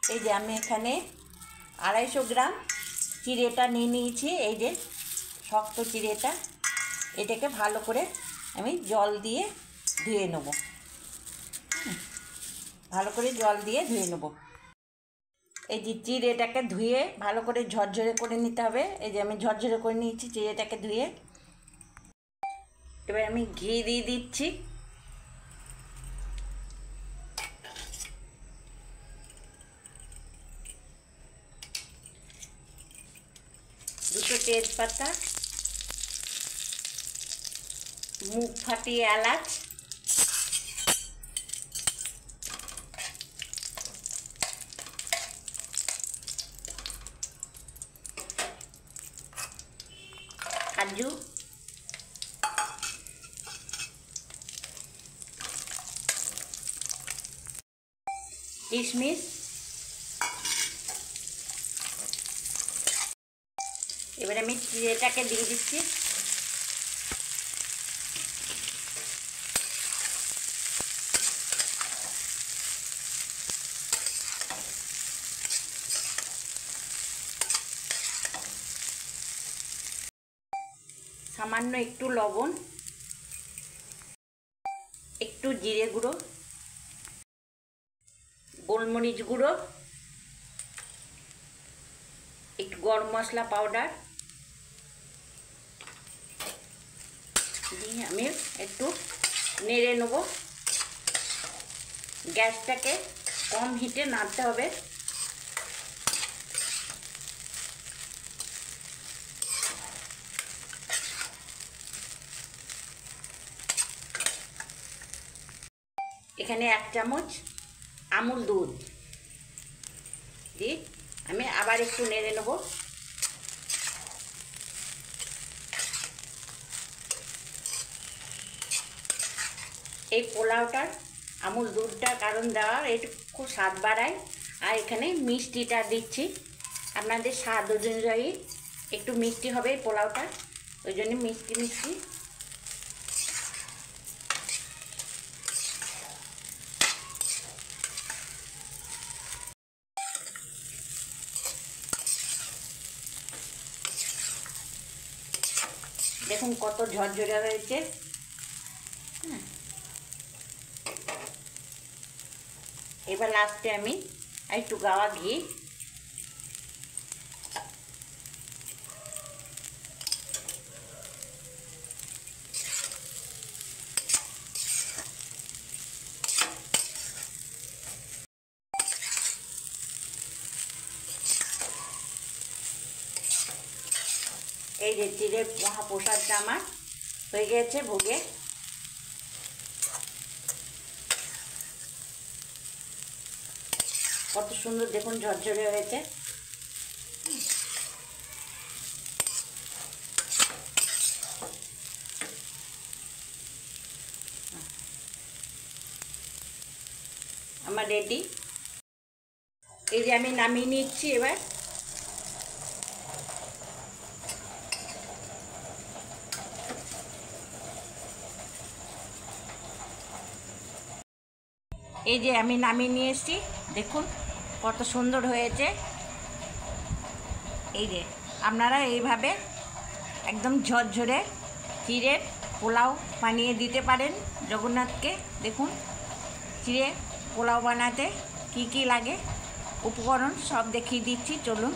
এই যে আমি এখানে 250 গ্রাম চিড়েটা নিয়ে নিয়েছি। এই যে শক্ত চিড়েটা, এটাকে ভালো করে আমি জল দিয়ে ধুয়ে নেব। ভালো করে জল দিয়ে ধুয়ে নেব। এই যে চিড়েটাকে ধুয়ে ভালো করে ঝরঝরে করে নিতে হবে। এই যে আমি ঝরঝরে করে নিয়েছি চিড়েটাকে ধুয়ে। এবার আমি ঘি দিয়ে দিচ্ছি। দুটো তেজপাতা, মুখ ফাটিয়ে এলাচ, কাজু, কিশমিশ। এবার আমি চিড়েটাকে দিয়ে দিচ্ছি। সামান্য একটু লবণ, একটু জিরে গুঁড়ো, গোলমরিচ গুঁড়ো, একটু গরম মশলা পাউডার দিয়ে আমি একটু নেড়ে নেব। গ্যাসটাকে কম হিটে নাড়তে হবে। এখানে 1 চামচ আমুল দুধ দিয়ে আমি আবার একটু নেড়ে নেব। এই পোলাওটার আমুল দুধটার কারণ দেওয়ার একটু খুব স্বাদ বাড়ায়। আর এখানে মিষ্টিটা দিচ্ছি, আপনাদের স্বাদ অনুযায়ী একটু মিষ্টি হবে এই পোলাওটা, ওই জন্য মিষ্টি মিষ্টি। দেখুন কত ঝরঝরে হয়েছে। এবার লাস্টে আমি একটু গাওয়া ঘি, এই যে চিড়ের মহাপ্রসাদটা আমার হয়ে গেছে ভোগে। কত সুন্দর দেখুন ঝরঝরে হয়েছে। আমার রেডি। এই যে আমি নামিয়ে নিচ্ছি এবার। এই যে আমি নামিয়ে নিয়ে এসেছি, দেখুন কত সুন্দর হয়েছে। এই যে আপনারা এইভাবে একদম ঝরঝরে চিড়ের পোলাও বানিয়ে দিতে পারেন জগন্নাথকে। দেখুন চিড়ে পোলাও বানাতে কি কি লাগে, উপকরণ সব দেখিয়ে দিচ্ছি, চলুন।